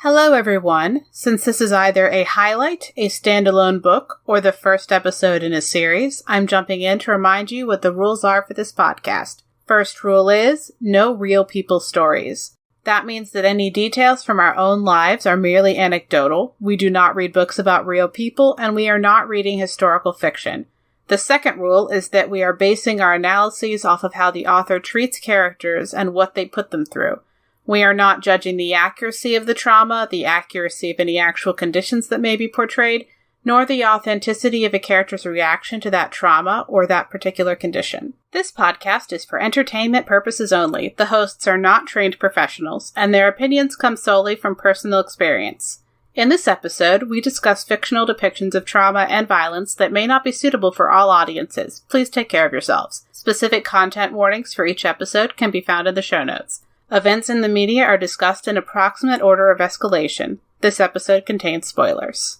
Hello, everyone. Since this is either a highlight, a standalone book, or the first episode in a series, I'm jumping in to remind you what the rules are for this podcast. First rule is, no real people stories. That means that any details from our own lives are merely anecdotal. We do not read books about real people, and we are not reading historical fiction. The second rule is that we are basing our analyses off of how the author treats characters and what they put them through. We are not judging the accuracy of the trauma, the accuracy of any actual conditions that may be portrayed, nor the authenticity of a character's reaction to that trauma or that particular condition. This podcast is for entertainment purposes only. The hosts are not trained professionals, and their opinions come solely from personal experience. In this episode, we discuss fictional depictions of trauma and violence that may not be suitable for all audiences. Please take care of yourselves. Specific content warnings for each episode can be found in the show notes. Events in the media are discussed in approximate order of escalation. This episode contains spoilers.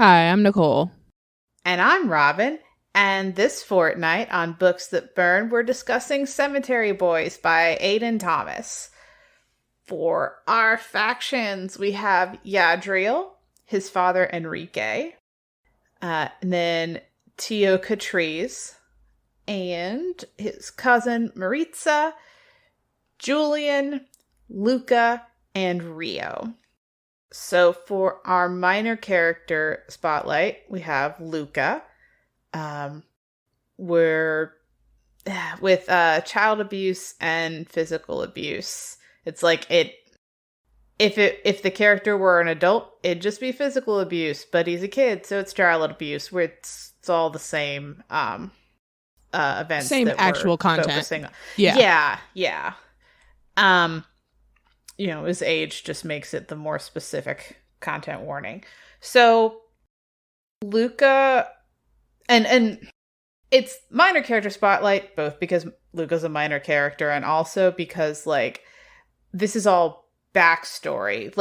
Hi, I'm Nicole. And I'm Robin. And this fortnight on Books That Burn, we're discussing Cemetery Boys by Aiden Thomas. For our factions, we have Yadriel, his father Enrique, and then Tio Catrice, and his cousin Maritza, Julian, Luca, and Rio. So for our minor character spotlight, we have Luca. We're with child abuse and physical abuse. It's like if the character were an adult, it'd just be physical abuse, but he's a kid, so it's child abuse. Where it's all the same events, same that actual we're content. Focusing on. Yeah. His age just makes it the more specific content warning. So Luca, and it's minor character spotlight, both because Luca's a minor character and also because, like, this is all backstory.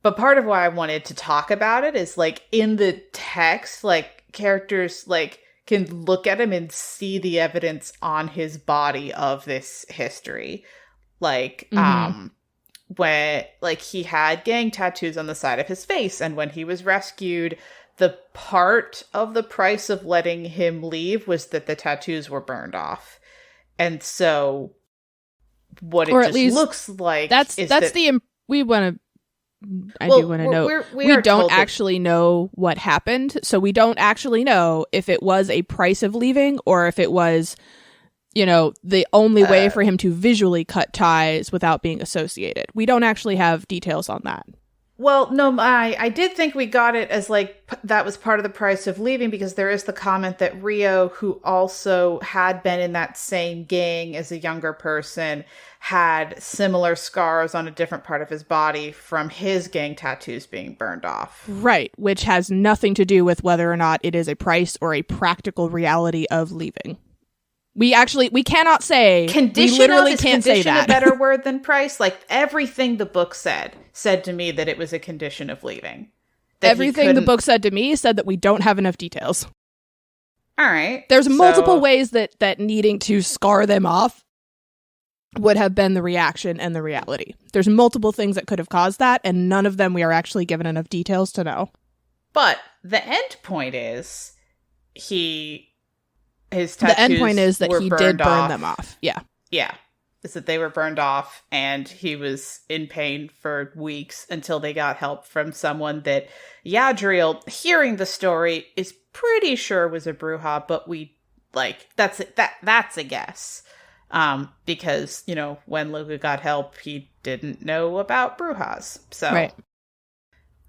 But part of why I wanted to talk about it is, like, in the text, like, characters, like, can look at him and see the evidence on his body of this history. Like, when, like, he had gang tattoos on the side of his face, and when he was rescued, the part of the price of letting him leave was that the tattoos were burned off. And so, what or it at just least looks like we want to. I do want to note we don't actually know what happened, so we don't actually know if it was a price of leaving or if it was, the only way for him to visually cut ties without being associated. We don't actually have details on that. Well, no, I did think we got it as, like, that was part of the price of leaving, because there is the comment that Rio, who also had been in that same gang as a younger person, had similar scars on a different part of his body from his gang tattoos being burned off. Right, which has nothing to do with whether or not it is a price or a practical reality of leaving. We cannot say. Conditional? We literally Is can't say that. A better word than price? Like, everything the book said to me that it was a condition of leaving. Everything the book said to me said that we don't have enough details. All right. There's multiple ways that needing to scar them off would have been the reaction and the reality. There's multiple things that could have caused that, and none of them we are actually given enough details to know. But the end point is his tattoos the end point is that he did burn them off. Yeah. Yeah. Is that they were burned off, and he was in pain for weeks until they got help from someone that Yadriel, hearing the story, is pretty sure was a Bruja, but that's a guess. Because, when Luca got help, he didn't know about Brujas. So, right.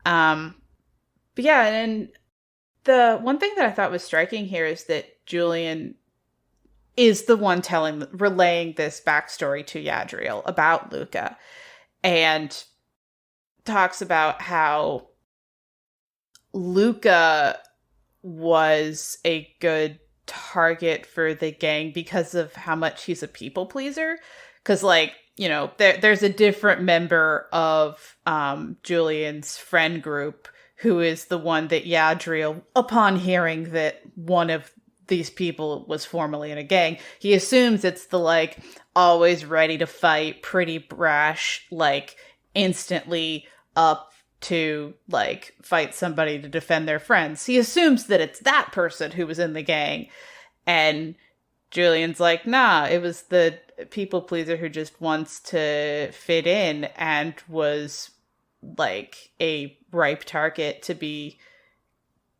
But yeah, and the one thing that I thought was striking here is that Julian is the one relaying this backstory to Yadriel about Luca, and talks about how Luca was a good target for the gang because of how much he's a people pleaser. Because, like, you know, there's a different member of Julian's friend group who is the one that Yadriel, upon hearing that one of these people was formerly in a gang, he assumes it's the, like, always ready to fight, pretty brash, like, instantly up to, like, fight somebody to defend their friends. He assumes that it's that person who was in the gang. And Julian's like, nah, it was the people pleaser who just wants to fit in and was, like, a ripe target to be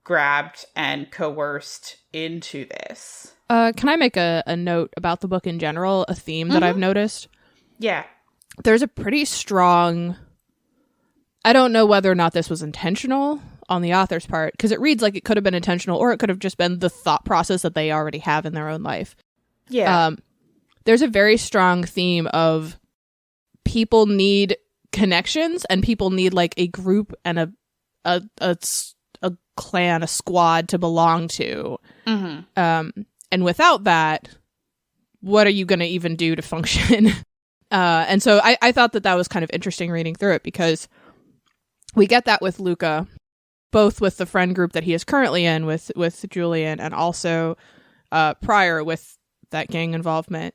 grabbed and coerced into this. Can I make a note about the book in general, a theme that I've noticed? Yeah. There's a pretty strong... I don't know whether or not this was intentional on the author's part, because it reads like it could have been intentional, or it could have just been the thought process that they already have in their own life. Yeah. There's a very strong theme of people need connections, and people need, like, a group and a clan, a squad to belong to. Mm-hmm. And without that, what are you going to even do to function? And so I thought that was kind of interesting reading through it, because we get that with Luca, both with the friend group that he is currently in with Julian, and also prior with that gang involvement.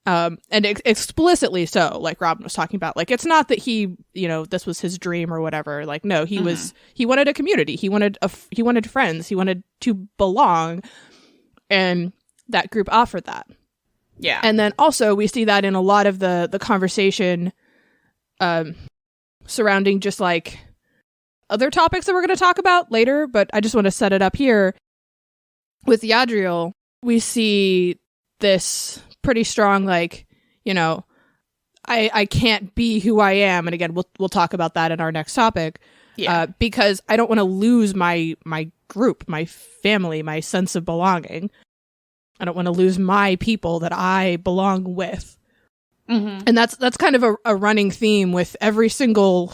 And explicitly so, like Robin was talking about. Like, it's not that he, you know, this was his dream or whatever. Like, no, he wanted a community. He wanted friends. He wanted to belong. And that group offered that. Yeah. And then also we see that in a lot of the conversation surrounding just, like, other topics that we're going to talk about later, but I just want to set it up here. With Yadriel, we see this pretty strong, like, you know, I can't be who I am. And again, we'll talk about that in our next topic. Yeah. Because I don't want to lose my group, my family, my sense of belonging. I don't want to lose my people that I belong with. Mm-hmm. And that's kind of a running theme with every single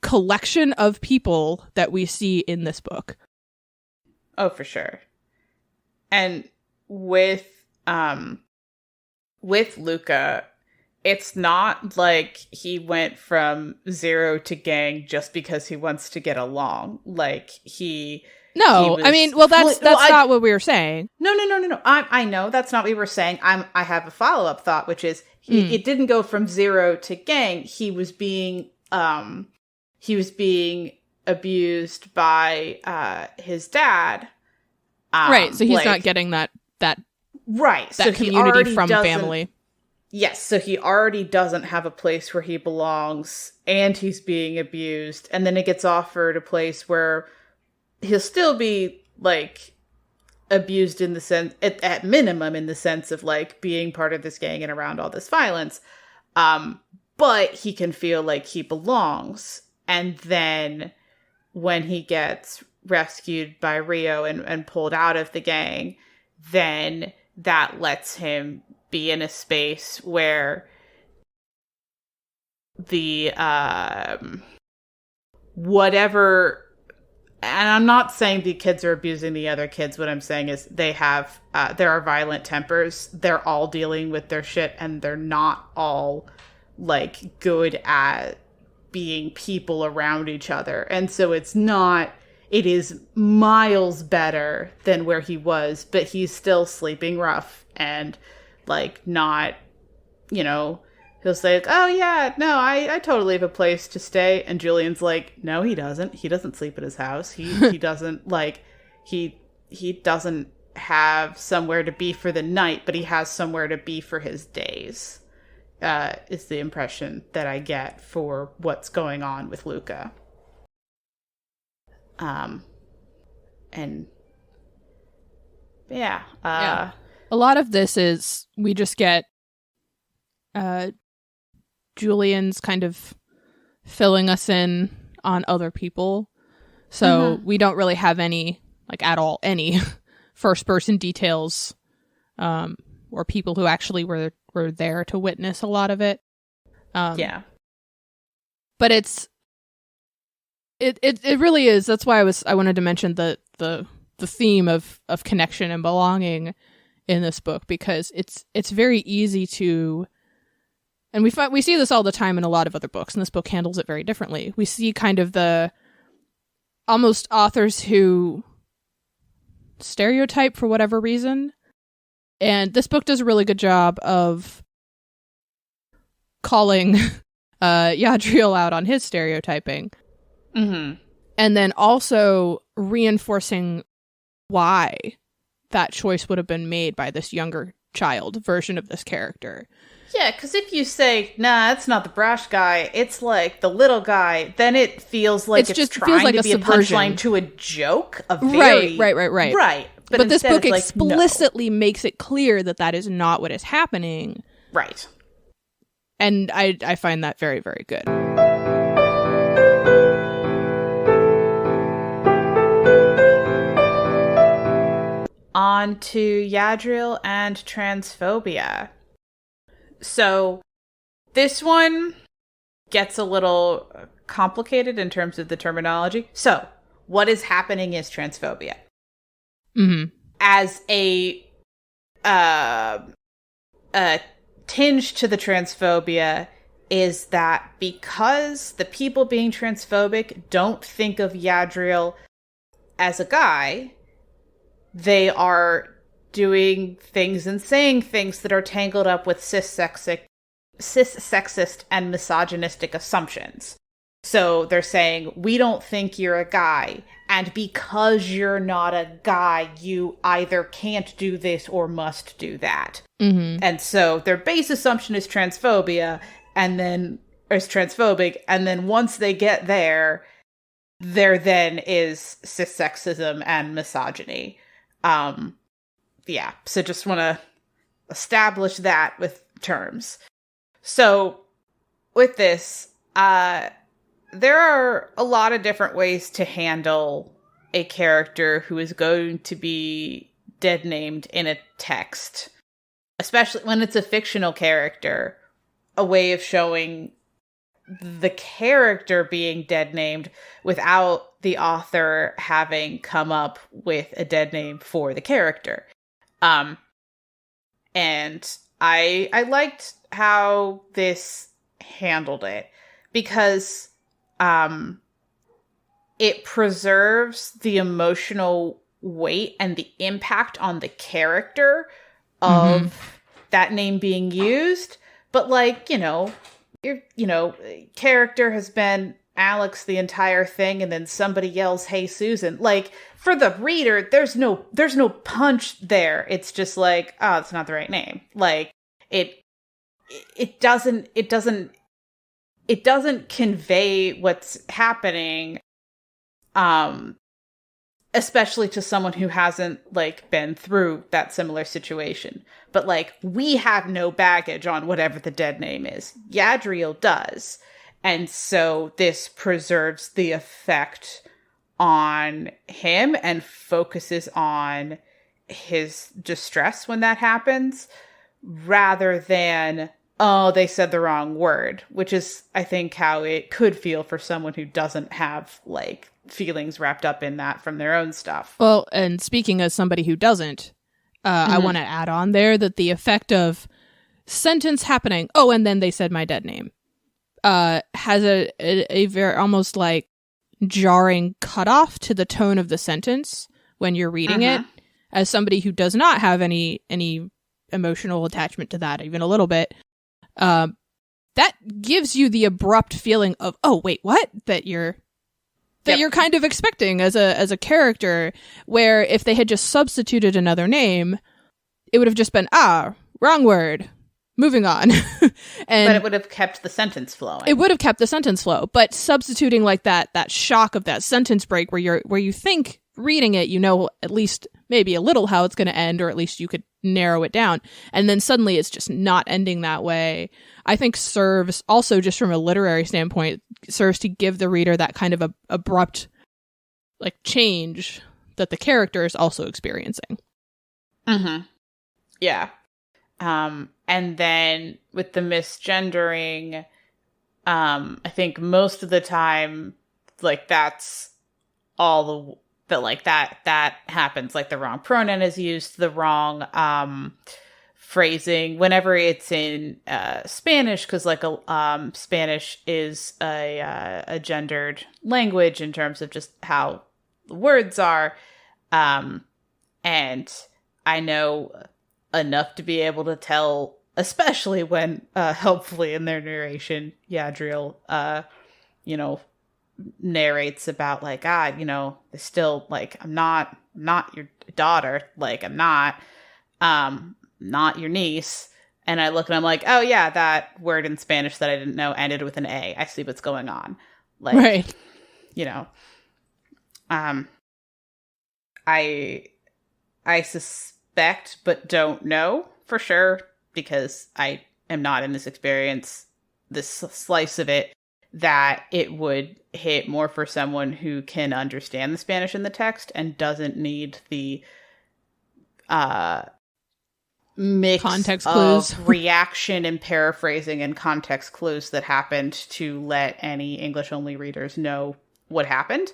collection of people that we see in this book. Oh, for sure. And with Luca, it's not like he went from zero to gang just because he wants to get along. Like, I mean, well, that's not what we were saying. No. I know that's not what we were saying. I have a follow-up thought, which is it didn't go from zero to gang. He was being abused by his dad. Right. So he's not getting that right. That so community from family. Yes. So he already doesn't have a place where he belongs, and he's being abused. And then it gets offered a place where he'll still be, like, abused in the sense, at minimum, in the sense of, like, being part of this gang and around all this violence. But he can feel like he belongs. And then when he gets rescued by Rio and pulled out of the gang, then that lets him be in a space where the whatever, and I'm not saying the kids are abusing the other kids. What I'm saying is they have there are violent tempers. They're all dealing with their shit, and they're not all, like, good at being people around each other. And so it is miles better than where he was, but he's still sleeping rough and, like, not, you know, he'll say, like, oh yeah, no, I totally have a place to stay. And Julian's like, no, he doesn't. He doesn't sleep at his house. He doesn't, like, he doesn't have somewhere to be for the night, but he has somewhere to be for his days. Is the impression that I get for what's going on with Luca. And yeah, yeah. A lot of this is we just get Julian's kind of filling us in on other people. So we don't really have any, like, at all, any first person details or people who actually were there to witness a lot of it. Yeah. But it really is. That's why I wanted to mention the theme of connection and belonging in this book, because it's very easy to, and we see this all the time in a lot of other books, and this book handles it very differently. We see kind of the almost authors who stereotype for whatever reason, and this book does a really good job of calling Yadriel out on his stereotyping. Mm-hmm. And then also reinforcing why that choice would have been made by this younger child version of this character. Yeah, because if you say, nah, it's not the brash guy, it's like the little guy, then it feels like it's trying to be a punchline to a joke. Right. Right. But this book explicitly makes it clear that is not what is happening. Right. And I find that very, very good. On to Yadriel and transphobia. So this one gets a little complicated in terms of the terminology. So what is happening is transphobia. Mm-hmm. As a tinge to the transphobia is that because the people being transphobic don't think of Yadriel as a guy, they are doing things and saying things that are tangled up with cis-sexist and misogynistic assumptions. So they're saying, we don't think you're a guy, and because you're not a guy, you either can't do this or must do that. Mm-hmm. And so their base assumption is transphobia, and then is transphobic, and then once they get there then is cis-sexism and misogyny. Yeah, so just want to establish that with terms. So with this, there are a lot of different ways to handle a character who is going to be dead named in a text, especially when it's a fictional character. A way of showing the character being dead named without the author having come up with a dead name for the character. And I liked how this handled it, because it preserves the emotional weight and the impact on the character of that name being used. But your character has been Alex the entire thing, and then somebody yells, "Hey, Susan!" Like, for the reader, there's no punch there. It's just like, oh, it's not the right name. Like, it doesn't convey what's happening, especially to someone who hasn't been through that similar situation. But we have no baggage on whatever the dead name is. Yadriel does. And so this preserves the effect on him and focuses on his distress when that happens, rather than, oh, they said the wrong word, which is, I think, how it could feel for someone who doesn't have feelings wrapped up in that from their own stuff. Well, and speaking as somebody who doesn't, I want to add on there that the effect of sentence happening, oh, and then they said my dead name, has a very almost jarring cutoff to the tone of the sentence when you're reading it. As somebody who does not have any emotional attachment to that, even a little bit, that gives you the abrupt feeling of, oh, wait, what? That you're kind of expecting as a character, where if they had just substituted another name, it would have just been, wrong word, moving on. But it would have kept the sentence flowing. It would have kept the sentence flow, but substituting that shock of that sentence break where you think reading it, at least maybe a little how it's going to end, or at least you could narrow it down. And then suddenly it's just not ending that way. I think serves also, just from a literary standpoint, serves to give the reader that kind of abrupt change that the character is also experiencing. Yeah. And then with the misgendering, I think most of the time, like, that's all that, like, that happens. Like, the wrong pronoun is used, the wrong phrasing whenever it's in Spanish, because, like, Spanish is a gendered language in terms of just how the words are. And I know enough to be able to tell, especially when, helpfully in their narration, Yadriel, narrates about, like, they're still, like, I'm not your daughter, like, I'm not your niece. And I look and I'm like, oh yeah, that word in Spanish that I didn't know ended with an A. I see what's going on. Like, right. I suspect, but don't know for sure, because I am not in this experience, this slice of it, that it would hit more for someone who can understand the Spanish in the text and doesn't need the mix context of clues, reaction and paraphrasing and context clues that happened to let any English-only readers know what happened.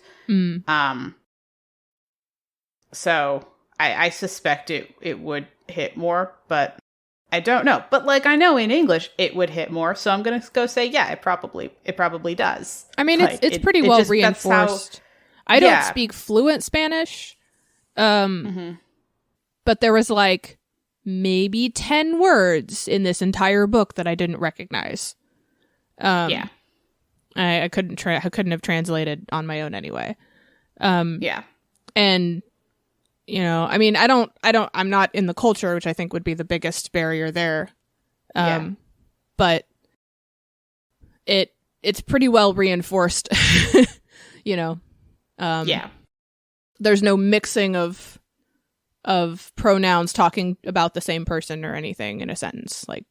So I suspect it would hit more, but I don't know. But, like, I know in English it would hit more, so I'm gonna go say, yeah, it probably does. I mean, like, it's pretty well reinforced. I don't speak fluent Spanish, but there was, like, maybe 10 words in this entire book that I didn't recognize. I couldn't have translated on my own anyway. And I mean, I'm not in the culture, which I think would be the biggest barrier there. But it's pretty well reinforced, There's no mixing of pronouns talking about the same person or anything in a sentence. Like,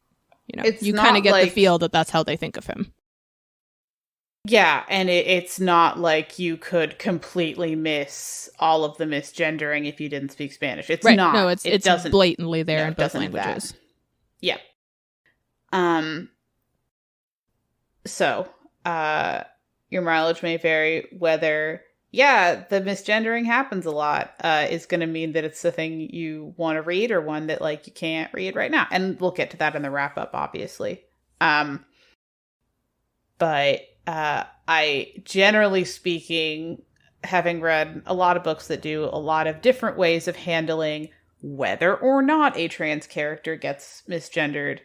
you kind of get the feel that that's how they think of him. Yeah, and it's not like you could completely miss all of the misgendering if you didn't speak Spanish. It's right. not. No, it's blatantly there in both languages. Yeah. So, your mileage may vary whether, the misgendering happens a lot, is going to mean that it's the thing you want to read or one that, like, you can't read right now. And we'll get to that in the wrap-up, obviously. But I, generally speaking, having read a lot of books that do a lot of different ways of handling whether or not a trans character gets misgendered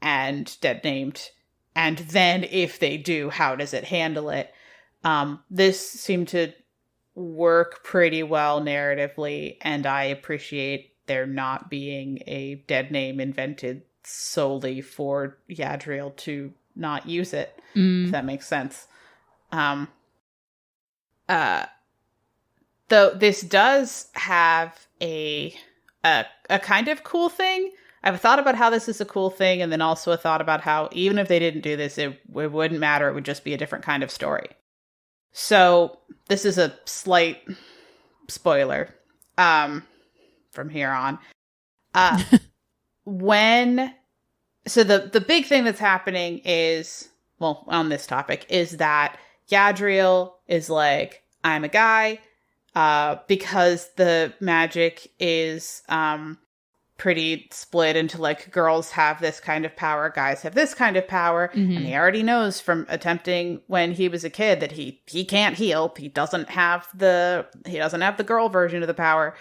and dead named, and then if they do, how does it handle it? This seemed to work pretty well narratively, and I appreciate there not being a dead name invented solely for Yadriel to not use it, if that makes sense. Though this does have a kind of cool thing. I've thought about how this is a cool thing, and then also a thought about how even if they didn't do this, it wouldn't matter. It would just be a different kind of story. So this is a slight spoiler from here on. So the big thing that's happening is, well, on this topic, is that Yadriel is like, I'm a guy, because the magic is pretty split into, like, girls have this kind of power, guys have this kind of power, and he already knows from attempting when he was a kid that he can't heal. He doesn't have the girl version of the power.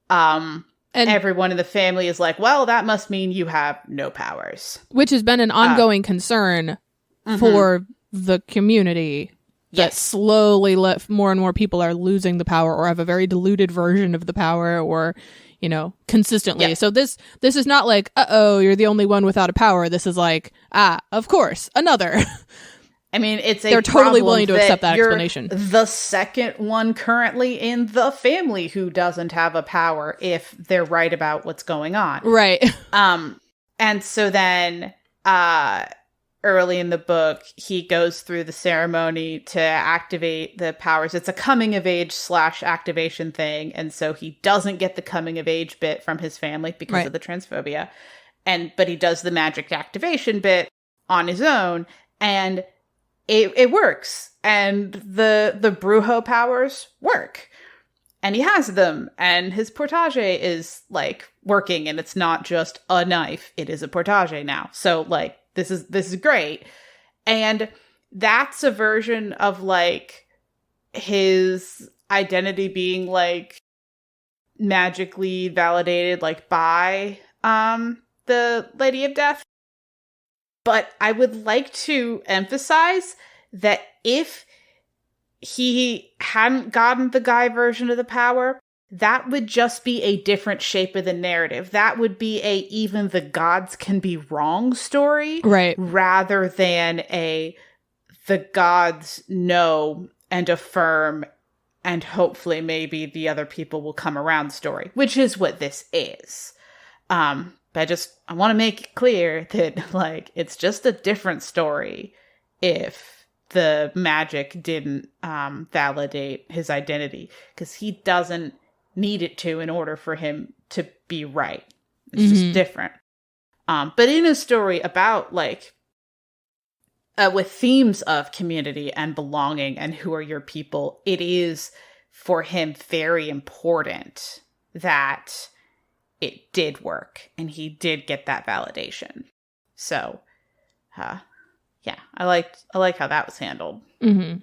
And everyone in the family is like, well, that must mean you have no powers. Which has been an ongoing concern for the community. That slowly more and more people are losing the power or have a very diluted version of the power, or, consistently. Yeah. So this is not like, uh-oh, you're the only one without a power. This is like, of course, another. I mean, they're totally willing to accept that explanation. The second one currently in the family who doesn't have a power, if they're right about what's going on. Right. And so then, early in the book, he goes through the ceremony to activate the powers. It's a coming of age / activation thing. And so he doesn't get the coming of age bit from his family because of the transphobia. but he does the magic activation bit on his own, and it works. And the Brujo powers work. And he has them, and his portage is, like, working, and it's not just a knife, it is a portage now. So, like, this is great. And that's a version of, like, his identity being, like, magically validated, like, by the Lady of Death. But I would like to emphasize that if he hadn't gotten the guy version of the power, that would just be a different shape of the narrative. That would be a even the gods can be wrong story. Right. Rather than a the gods know and affirm and hopefully maybe the other people will come around story, which is what this is. But I want to make it clear that, like, it's just a different story if the magic didn't validate his identity, because he doesn't need it to in order for him to be right. It's just different. But in a story about, like, with themes of community and belonging and who are your people, it is for him very important that it did work and he did get that validation. So, yeah, I like how that was handled. Mm-hmm.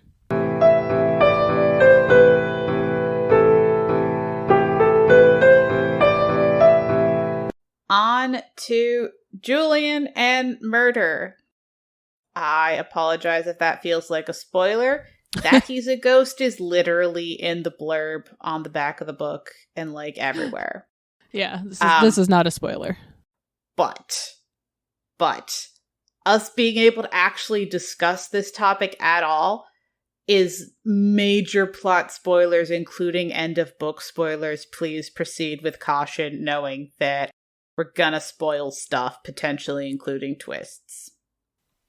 On to Julian and murder. I apologize if that feels like a spoiler. That he's a ghost is literally in the blurb on the back of the book and, like, everywhere. Yeah, this is not a spoiler. But us being able to actually discuss this topic at all is major plot spoilers, including end of book spoilers. Please proceed with caution, knowing that we're gonna spoil stuff, potentially including twists.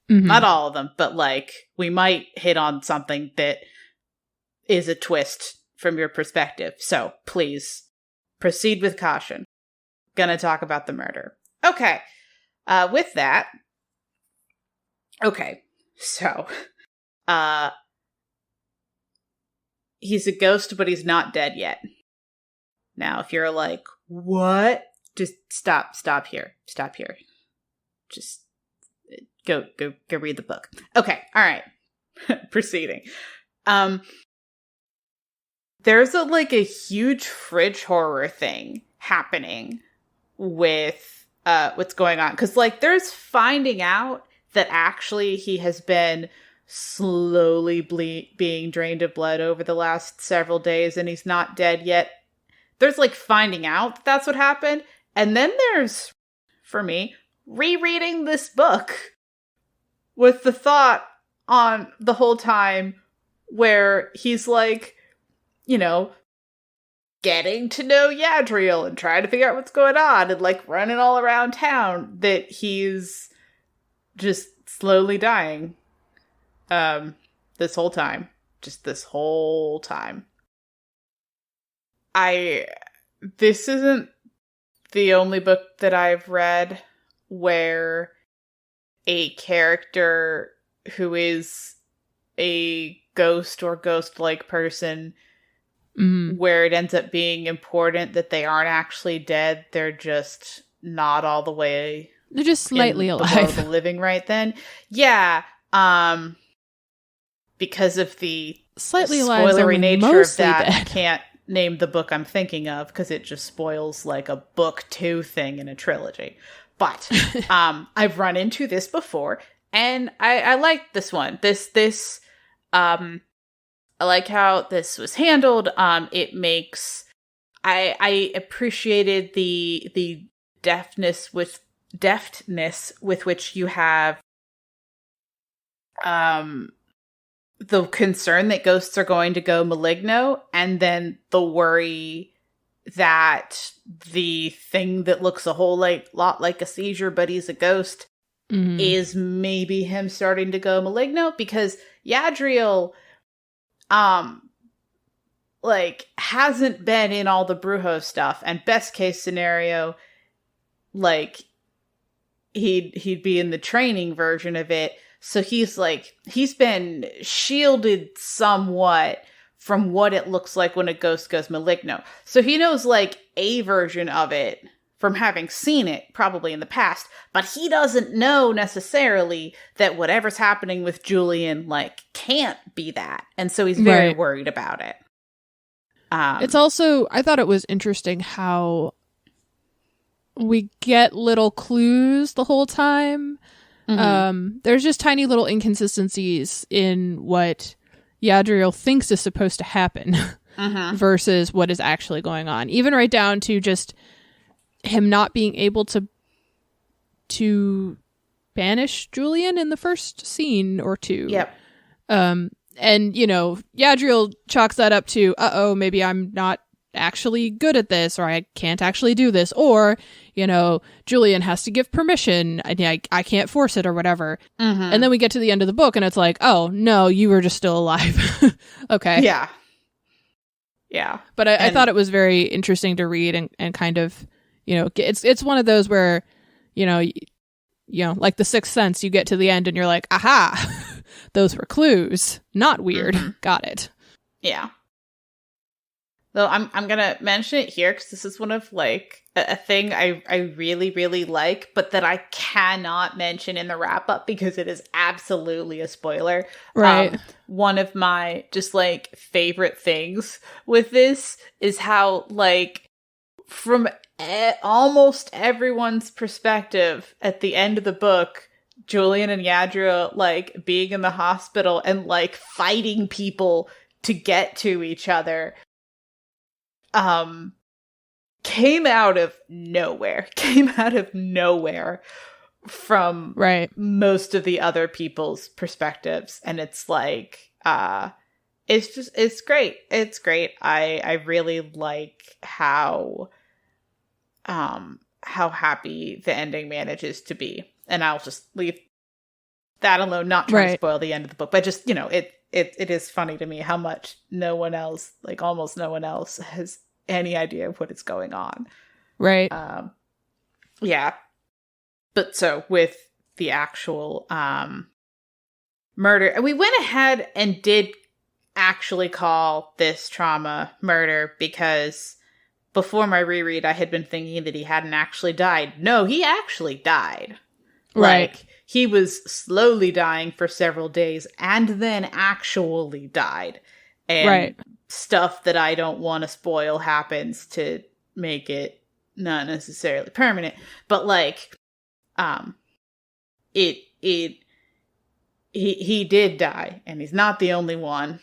Mm-hmm. Not all of them, but, like, we might hit on something that is a twist from your perspective. So please proceed with caution. Gonna talk about the murder. Okay. With that. Okay. So, he's a ghost, but he's not dead yet. Now, if you're like, what? Just stop here. Just go read the book. Okay. All right. Proceeding. There's a huge fridge horror thing happening with what's going on, because, like, there's finding out that actually he has been slowly being drained of blood over the last several days and he's not dead yet. There's, like, finding out that that's what happened, and then there's, for me, rereading this book with the thought on the whole time where he's, like, you know, getting to know Yadriel and trying to figure out what's going on and, like, running all around town, that he's just slowly dying this whole time. Just this whole time. This isn't the only book that I've read where a character who is a ghost or ghost-like person, where it ends up being important that they aren't actually dead. They're just not all the way. They're just slightly alive. The world of the living right then. Yeah. Because of the slightly spoilery nature of that, dead. I can't name the book I'm thinking of because it just spoils, like, a book 2 thing in a trilogy. But I've run into this before, and I like this one. This I like how this was handled. It makes I appreciated the deftness with which you have the concern that ghosts are going to go maligno, and then the worry that the thing that looks a whole lot like a seizure, but he's a ghost, is maybe him starting to go maligno, because Yadriel, like, hasn't been in all the Brujo stuff, and best case scenario, like, he'd be in the training version of it. So he's been shielded somewhat from what it looks like when a ghost goes maligno. So he knows a version of it from having seen it probably in the past, but he doesn't know necessarily that whatever's happening with Julian can't be that. And so he's very worried about it. It's also, I thought it was interesting how we get little clues the whole time. There's just tiny little inconsistencies in what Yadriel thinks is supposed to happen versus what is actually going on. Even right down to just him not being able to banish Julian in the first scene or two. Yep. And, Yadriel chalks that up to, maybe I'm not actually good at this, or I can't actually do this, or, Julian has to give permission, I can't force it, or whatever. And then we get to the end of the book, and it's like, oh, no, you were just still alive. Okay. Yeah. Yeah. But I thought it was very interesting to read and kind of, it's one of those where, like The Sixth Sense, you get to the end and you're like, aha, those were clues. Not weird. Got it. Yeah. Though I'm gonna mention it here because this is one of a thing I really, really like, but that I cannot mention in the wrap up because it is absolutely a spoiler. Right. One of my just favorite things with this is how from almost everyone's perspective at the end of the book, Julian and Yadriel being in the hospital and fighting people to get to each other came out of nowhere from most of the other people's perspectives, and it's it's great. I really like how happy the ending manages to be, and I'll just leave that alone, not trying to spoil the end of the book, but just it is funny to me how much no one else, almost no one else, has any idea of what is going on. Right. Yeah. But so with the actual murder, we went ahead and did actually call this trauma murder because before my reread, I had been thinking that he hadn't actually died. No, he actually died. Right. He was slowly dying for several days and then actually died. And stuff that I don't want to spoil happens to make it not necessarily permanent. But he did die, and he's not the only one.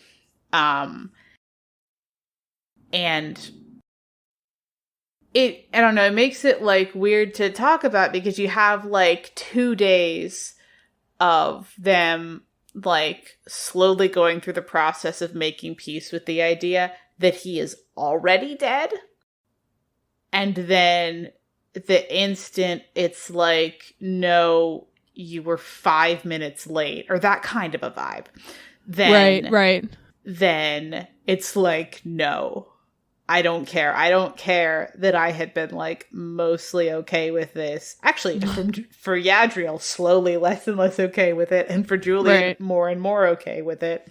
And I don't know, it makes it weird to talk about because you have 2 days of them slowly going through the process of making peace with the idea that he is already dead. And then the instant it's no, you were 5 minutes late, or that kind of a vibe. Then, then it's no, I don't care. I don't care that I had been mostly okay with this. Actually, for Yadriel, slowly less and less okay with it, and for Julian, more and more okay with it.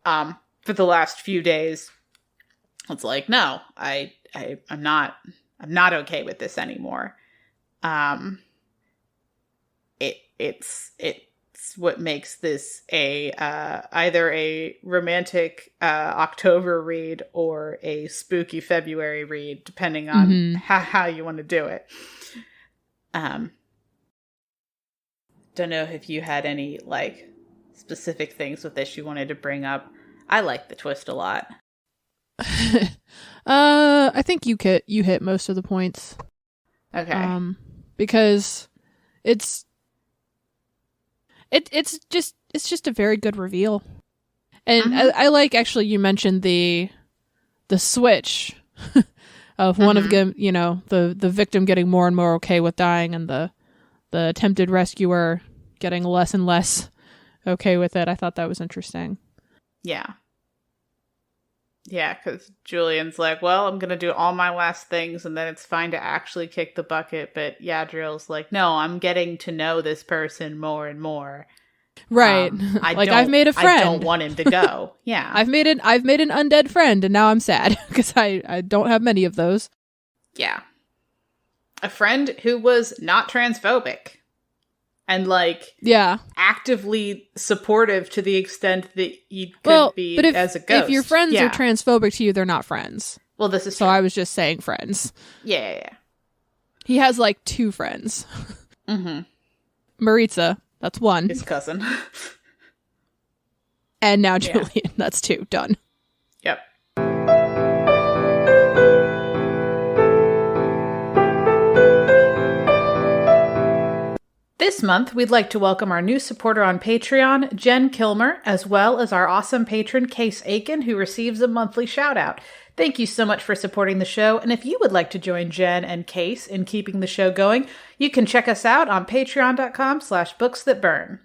For the last few days, it's no, I'm not okay with this anymore. It's what makes this either a romantic October read or a spooky February read, depending on how you want to do it. Don't know if you had any specific things with this you wanted to bring up. I like the twist a lot. I think you hit most of the points. Okay. Because it's just a very good reveal. And I like, actually, you mentioned the switch of one of them, the victim getting more and more okay with dying, and the attempted rescuer getting less and less okay with it. I thought that was interesting. Yeah. Yeah, because Julian's like, well, I'm going to do all my last things, and then it's fine to actually kick the bucket. But Yadriel's like, no, I'm getting to know this person more and more. Right. I've made a friend. I don't want him to go. Yeah. I've made an undead friend, and now I'm sad because I don't have many of those. Yeah. A friend who was not transphobic. And, actively supportive to the extent that you could be as a ghost. If your friends are transphobic to you, they're not friends. Well, this is so true. I was just saying friends. Yeah. He has, 2 friends. Mm-hmm. Maritza, that's 1. His cousin. And now Julian, that's 2. Done. Yep. This month, we'd like to welcome our new supporter on Patreon, Jen Kilmer, as well as our awesome patron, Case Aiken, who receives a monthly shout-out. Thank you so much for supporting the show, and if you would like to join Jen and Case in keeping the show going, you can check us out on patreon.com/booksthatburn.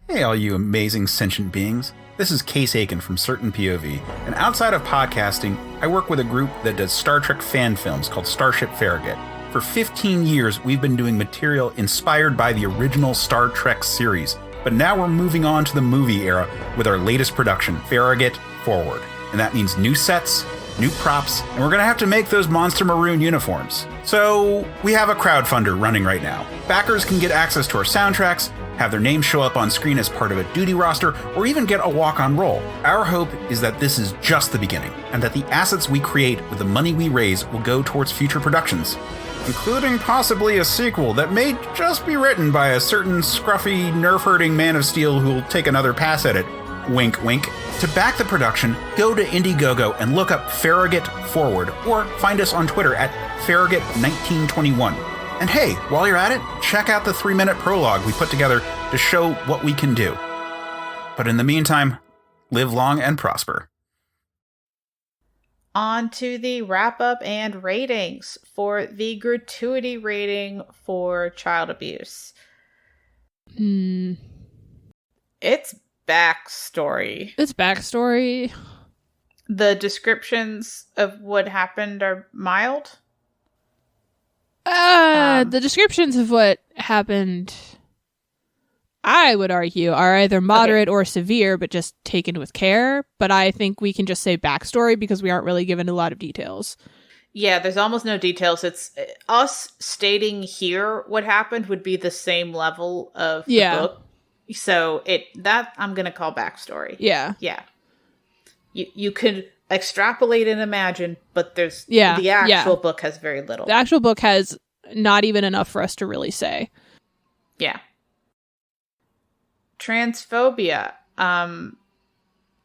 Hey, all you amazing sentient beings. This is Case Aiken from Certain POV, and outside of podcasting, I work with a group that does Star Trek fan films called Starship Farragut. For 15 years, we've been doing material inspired by the original Star Trek series, but now we're moving on to the movie era with our latest production, Farragut Forward. And that means new sets, new props, and we're gonna have to make those monster maroon uniforms. So we have a crowdfunder running right now. Backers can get access to our soundtracks, have their names show up on screen as part of a duty roster, or even get a walk-on role. Our hope is that this is just the beginning, and that the assets we create with the money we raise will go towards future productions, including possibly a sequel that may just be written by a certain scruffy, nerf-hurting Man of Steel who'll take another pass at it. Wink, wink. To back the production, go to Indiegogo and look up Farragut Forward, or find us on Twitter at Farragut1921. And hey, while you're at it, check out the 3-minute prologue we put together to show what we can do. But in the meantime, live long and prosper. On to the wrap-up and ratings for the gratuity rating for child abuse. It's backstory. The descriptions of what happened are mild. The descriptions of what happened, I would argue, are either moderate or severe, but just taken with care. But I think we can just say backstory because we aren't really given a lot of details. Yeah, there's almost no details. It's us stating here what happened would be the same level of the book. So that I'm going to call backstory. Yeah. Yeah. You could extrapolate and imagine, but the actual book has very little. The actual book has not even enough for us to really say. Yeah. Transphobia. I'm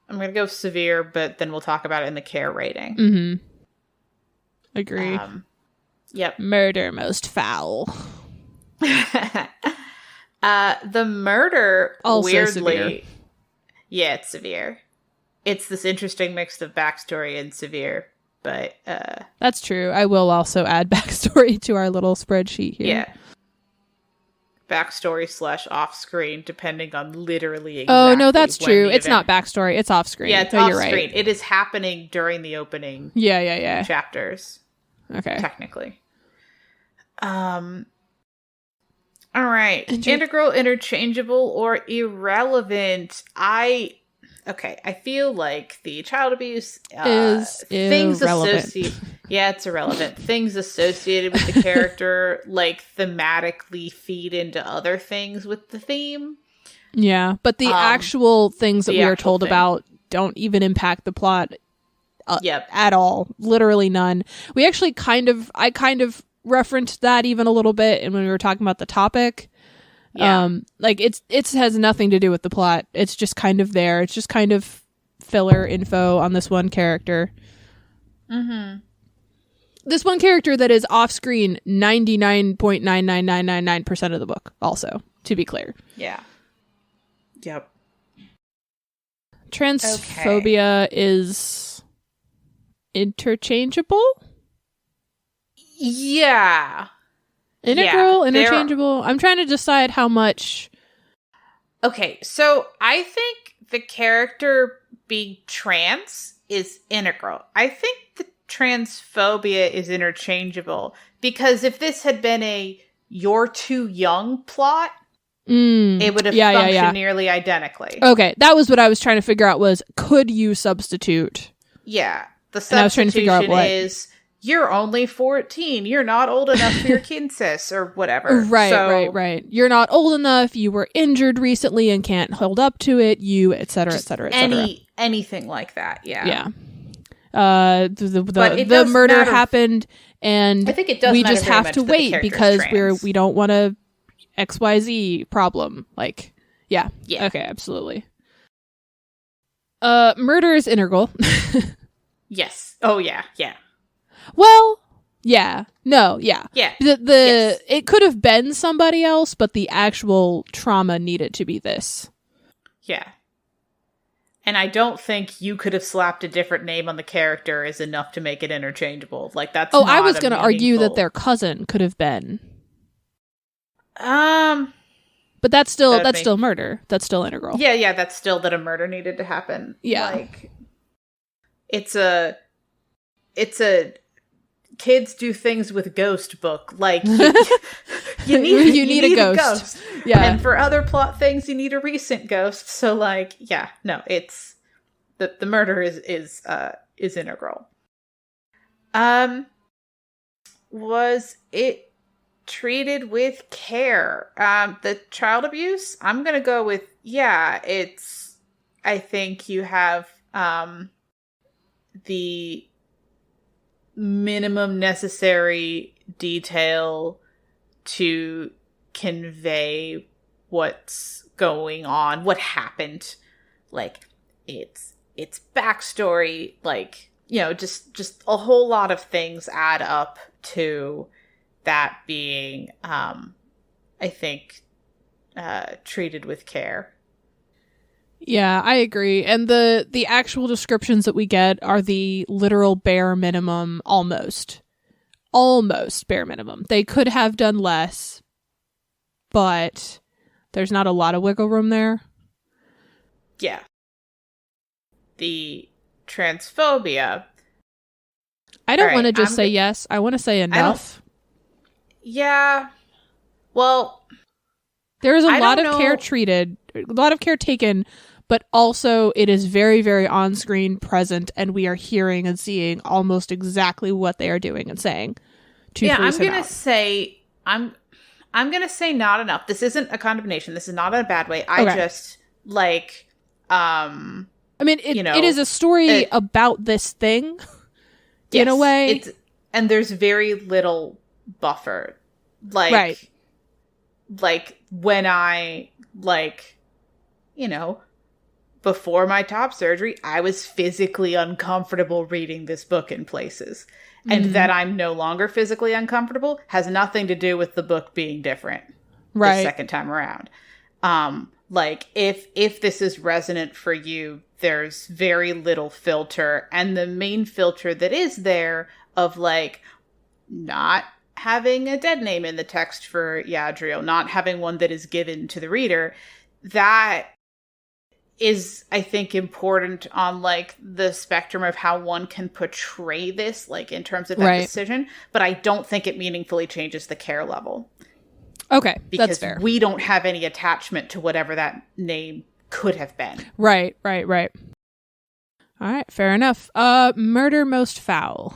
going to go severe, but then we'll talk about it in the care rating. Mm-hmm. Agree. Yep. Murder most foul. The murder, also weirdly... severe. Yeah, it's severe. It's this interesting mix of backstory and severe, but... That's true. I will also add backstory to our little spreadsheet here. Yeah. Backstory / off-screen, depending on literally exactly. Oh, no, that's true. It's not backstory. It's off-screen. Yeah, it's off-screen. You're right. It is happening during the opening chapters. Okay. Technically. All right. Integral, interchangeable, or irrelevant. I feel like the child abuse is things irrelevant. Yeah, it's irrelevant. Things associated with the character thematically feed into other things with the theme. Yeah, but the actual things that we are told about don't even impact the plot at all. Literally none. We actually I kind of referenced that even a little bit and when we were talking about the topic. Yeah. It has nothing to do with the plot. It's just kind of there. It's just kind of filler info on this one character. Mm-hmm. This one character that is off screen 99.99999% of the book, also, to be clear. Yeah. Yep. Transphobia is interchangeable? Yeah. Integral, interchangeable. I'm trying to decide how much. Okay, so I think the character being trans is integral. I think the transphobia is interchangeable, because if this had been a "you're too young" plot, it would have functioned nearly identically. Okay, that was what I was trying to figure out, was could you substitute? Yeah, the substitution is you're only 14. You're not old enough for your census or whatever. Right. You're not old enough. You were injured recently and can't hold up to it. You, et cetera, et cetera, et cetera. Anything like that. Yeah. Yeah. The murder happened, and I think it does. We just have to wait because we don't want a XYZ problem. Like, yeah. Okay, absolutely. Murder is integral. Yes. Oh yeah. Yeah. Well, yeah. No, yeah. Yeah. Yes. It could have been somebody else, but the actual trauma needed to be this. Yeah. And I don't think you could have slapped a different name on the character is enough to make it interchangeable. Like, that's not I was going to argue that their cousin could have been. But that's still murder. That's still integral. Yeah, that's still that a murder needed to happen. Yeah. Like, it's a kids do things with ghost book. Like, you need a ghost. Yeah. And for other plot things, you need a recent ghost. So, like, yeah, no, it's the murder is integral. Was it treated with care? The child abuse, I'm gonna go with I think you have the minimum necessary detail to convey what's going on, what happened. Like, it's backstory, like, just a whole lot of things add up to that being, I think, treated with care. Yeah, I agree. And the actual descriptions that we get are the literal bare minimum, almost bare minimum. They could have done less, but there's not a lot of wiggle room there. Yeah. The transphobia. I don't want to just say yes. I want to say enough. Yeah. Well, there is a lot of care treated, a lot of care taken, but also it is very, very on-screen present, and we are hearing and seeing almost exactly what they are doing and saying. I'm gonna say not enough. This isn't a condemnation. This is not in a bad way. I just like. I mean, it is a story about this thing, in a way. And there's very little buffer, like when I before my top surgery, I was physically uncomfortable reading this book in places. And that I'm no longer physically uncomfortable has nothing to do with the book being different the second time around. Like, if this is resonant for you, there's very little filter. And the main filter that is there of, like, not having a dead name in the text for Yadriel, not having one that is given to the reader, that is, I think, important on, like, the spectrum of how one can portray this, like, in terms of that decision. But I don't think it meaningfully changes the care level. Okay, because that's fair. We don't have any attachment to whatever that name could have been. Right. All right, fair enough. Murder most foul.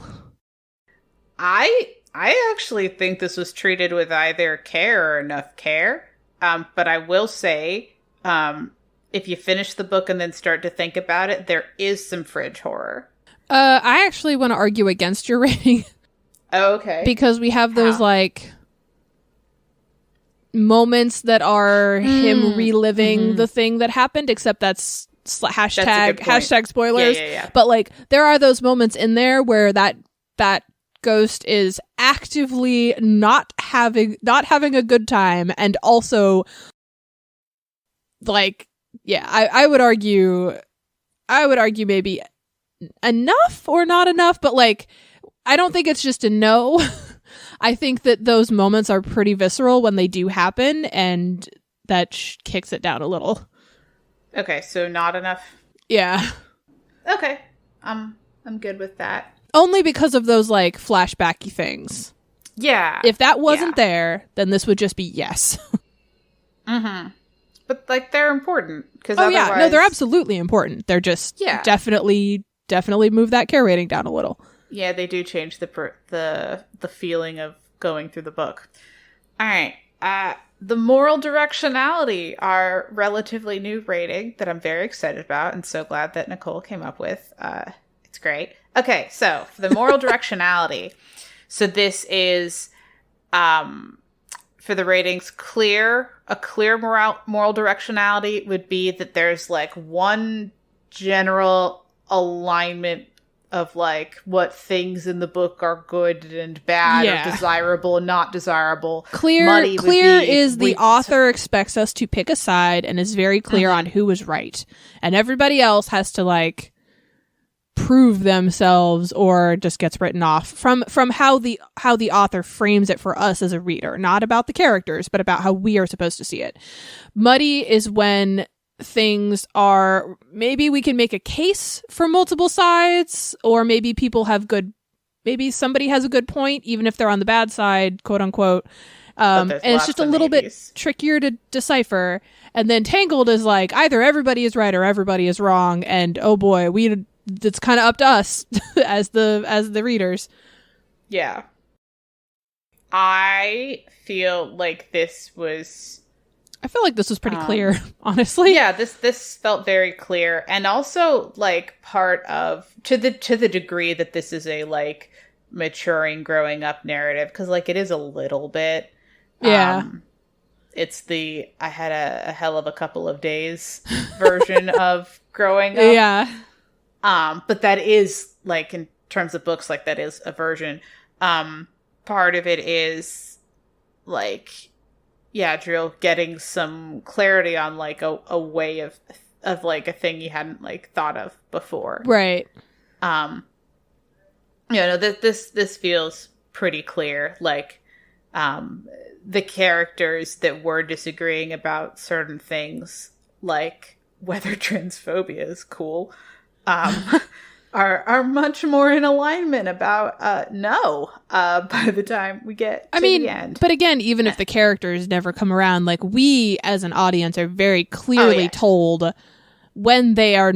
I actually think this was treated with either care or enough care. But I will say, if you finish the book and then start to think about it, there is some fridge horror. I actually want to argue against your rating. Oh, okay. Because we have those, like, moments that are him reliving the thing that happened, except that's hashtag spoilers. Yeah. But, like, there are those moments in there where that ghost is actively not having a good time, and also, like, I would argue maybe enough or not enough, but, like, I don't think it's just a no. I think that those moments are pretty visceral when they do happen, and that kicks it down a little. Okay, so not enough. Yeah. Okay, I'm good with that. Only because of those like flashbacky things. Yeah. If that wasn't there, then this would just be yes. Mm-hmm. But like they're important because yeah, no, they're absolutely important. They're just definitely move that care rating down a little. Yeah, they do change the feeling of going through the book. All right. The moral directionality, our relatively new rating that I'm very excited about and so glad that Nicole came up with. It's great. Okay, so for the moral directionality, so this is for the ratings a clear moral directionality would be that there's like one general alignment of like what things in the book are good and bad or desirable and not desirable. Clear is the author expects us to pick a side and is very clear on who is right. And everybody else has to like prove themselves or just gets written off from how the author frames it for us as a reader. Not about the characters, but about how we are supposed to see it. Muddy is when things are, maybe we can make a case for multiple sides, or maybe maybe somebody has a good point, even if they're on the bad side, quote unquote. And it's just a little bit trickier to decipher. And then Tangled is like, either everybody is right or everybody is wrong. And oh boy, it's kind of up to us as the readers. Yeah. I feel like this was pretty clear, honestly. Yeah, this felt very clear, and also like part of to the degree that this is a like maturing, growing up narrative, because like it is a little bit. Yeah, it's the I had a hell of a couple of days version of growing up. Yeah, but that is like in terms of books, like that is a version. Part of it is like Yadriel getting some clarity on like a way of like a thing you hadn't like thought of before. Right. This feels pretty clear. Like the characters that were disagreeing about certain things, like whether transphobia is cool, are much more in alignment about no by the time we get to the end. But again, even if the characters never come around, like we as an audience are very clearly told when they are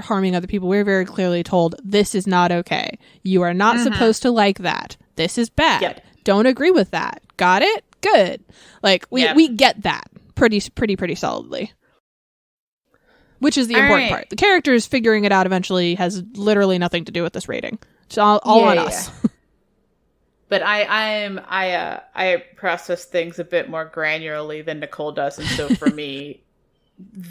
harming other people, we're very clearly told this is not okay. You are not supposed to like that. This is bad. Yep. Don't agree with that. Got it? Good. Like we get that pretty solidly. Which is the important part. The characters figuring it out eventually has literally nothing to do with this rating. It's all on us. But I process things a bit more granularly than Nicole does, and so for me,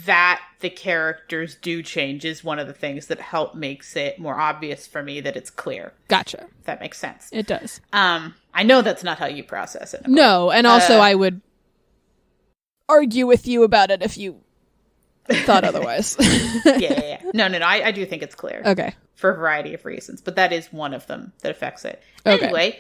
that the characters do change is one of the things that makes it more obvious for me that it's clear. Gotcha. If that makes sense. It does. I know that's not how you process it, Nicole. No, and also I would argue with you about it if you thought otherwise. Yeah. No. I do think it's clear. Okay. For a variety of reasons, but that is one of them that affects it. Okay. Anyway,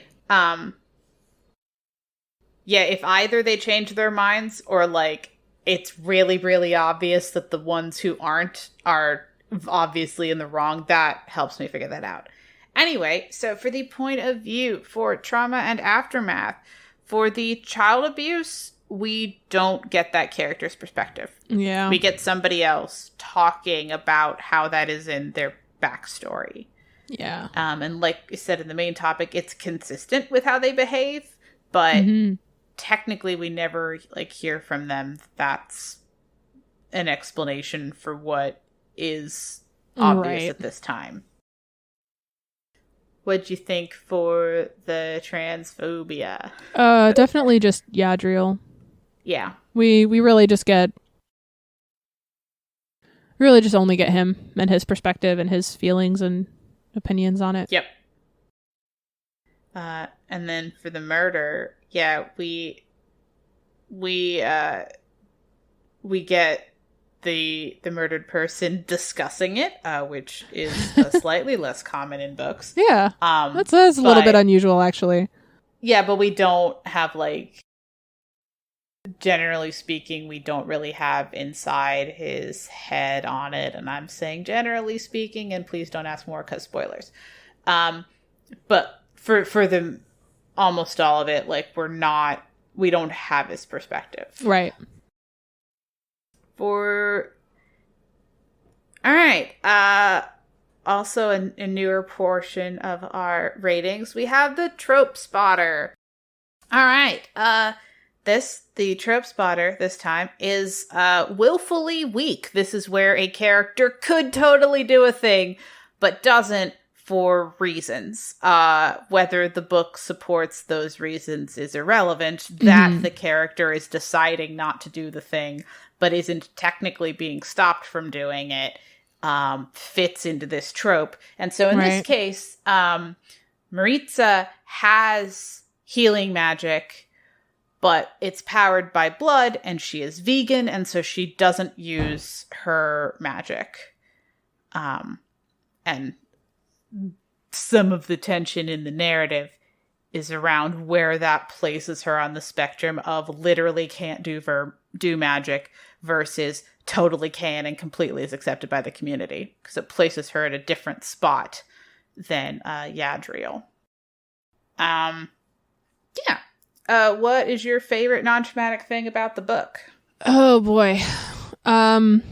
if either they change their minds or like it's really, really obvious that the ones who aren't are obviously in the wrong, that helps me figure that out. Anyway, so for the point of view for trauma and aftermath, for the child abuse, we don't get that character's perspective. Yeah. We get somebody else talking about how that is in their backstory. Yeah. And like you said in the main topic, it's consistent with how they behave, but technically we never like hear from them. That's an explanation for what is obvious at this time. What'd you think for the transphobia? Definitely just Yadriel. Yeah. We really just only get him and his perspective and his feelings and opinions on it. Yep. And then for the murder, we get the murdered person discussing it, which is slightly less common in books. Yeah. That's a little bit unusual, actually. Yeah, but we don't have like generally speaking, we don't really have inside his head on it. And I'm saying generally speaking, and please don't ask more because spoilers. But for the almost all of it, like, we don't have his perspective. Right. All right. Also a newer portion of our ratings, we have the trope spotter. All right. The trope spotter this time is willfully weak. This is where a character could totally do a thing, but doesn't for reasons. Whether the book supports those reasons is irrelevant. That the character is deciding not to do the thing, but isn't technically being stopped from doing it, fits into this trope. And so in this case, Maritza has healing magic, but it's powered by blood, and she is vegan, and so she doesn't use her magic. And some of the tension in the narrative is around where that places her on the spectrum of literally can't do magic versus totally can and completely is accepted by the community, because it places her at a different spot than Yadriel. Yeah. What is your favorite non-traumatic thing about the book? Oh boy. I'm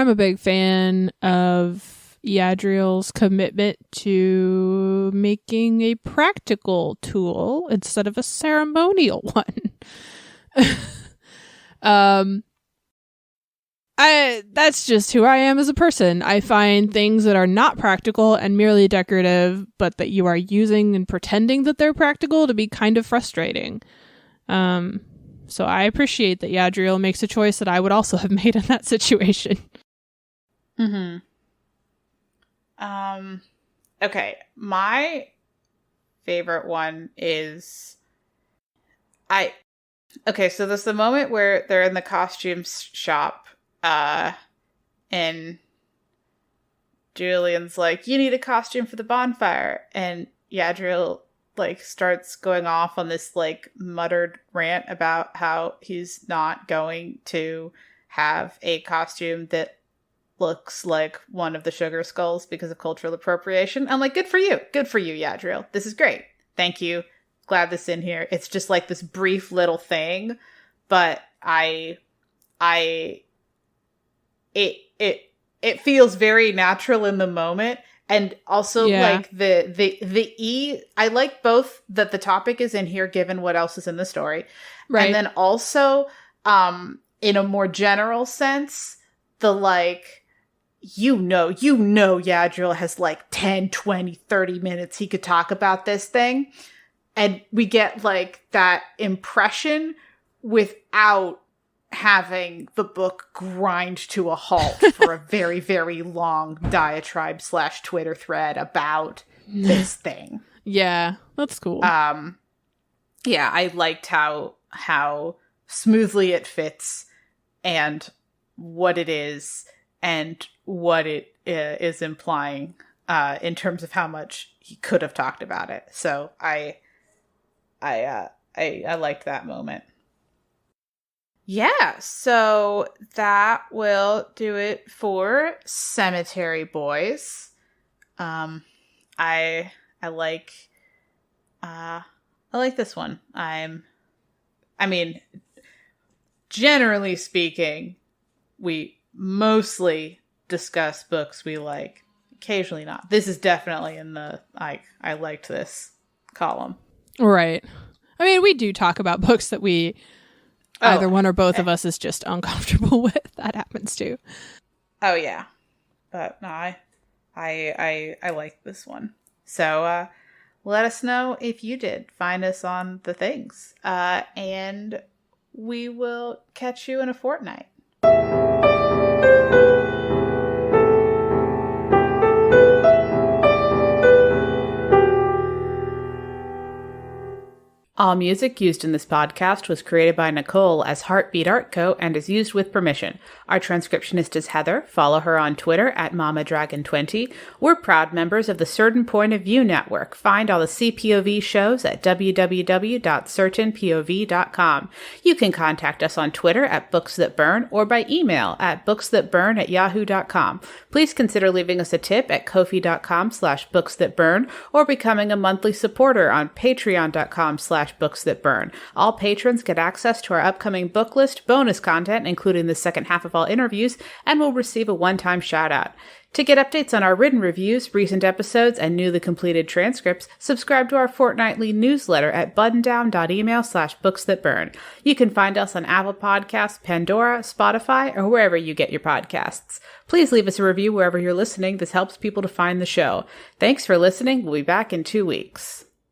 a big fan of Yadriel's commitment to making a practical tool instead of a ceremonial one. That's just who I am as a person. I find things that are not practical and merely decorative, but that you are using and pretending that they're practical, to be kind of frustrating. So I appreciate that Yadriel makes a choice that I would also have made in that situation. Okay, my favorite one is so there's the moment where they're in the costume shop, and Julian's like, you need a costume for the bonfire, and Yadriel like starts going off on this like muttered rant about how he's not going to have a costume that looks like one of the sugar skulls because of cultural appropriation. I'm like, good for you, Yadriel. This is great. Thank you. Glad this in here. It's just like this brief little thing, but it feels very natural in the moment. And also like I like both that the topic is in here given what else is in the story. Right. And then also in a more general sense, the like, Yadriel has like 10, 20, 30 minutes he could talk about this thing. And we get like that impression without having the book grind to a halt for a very, very long diatribe / Twitter thread about this thing. Yeah, that's cool. Yeah, I liked how smoothly it fits and what it is and what it is implying in terms of how much he could have talked about it. So I liked that moment. Yeah, so that will do it for Cemetery Boys. I like this one. I mean, generally speaking, we mostly discuss books we like, occasionally not. This is definitely in the I liked this column. Right. I mean, we do talk about books that we either one or both of us is just uncomfortable with. That happens too. Oh yeah. But no, I like this one. So let us know if you did. Find us on the things. And we will catch you in a fortnight. All music used in this podcast was created by Nicole as Heartbeat Art Co. and is used with permission. Our transcriptionist is Heather. Follow her on Twitter at MamaDragon20. We're proud members of the Certain Point of View Network. Find all the CPOV shows at www.certainpov.com. You can contact us on Twitter at BooksThatBurn or by email at booksthatburn@yahoo.com. Please consider leaving us a tip at ko-fi.com/booksthatburn or becoming a monthly supporter on patreon.com/booksthatburn. All patrons get access to our upcoming book list, bonus content, including the second half of all interviews, and will receive a one-time shout-out. To get updates on our written reviews, recent episodes, and newly completed transcripts, subscribe to our fortnightly newsletter at buttondown.email/booksthatburn. You can find us on Apple Podcasts, Pandora, Spotify, or wherever you get your podcasts. Please leave us a review wherever you're listening. This helps people to find the show. Thanks for listening. We'll be back in 2 weeks.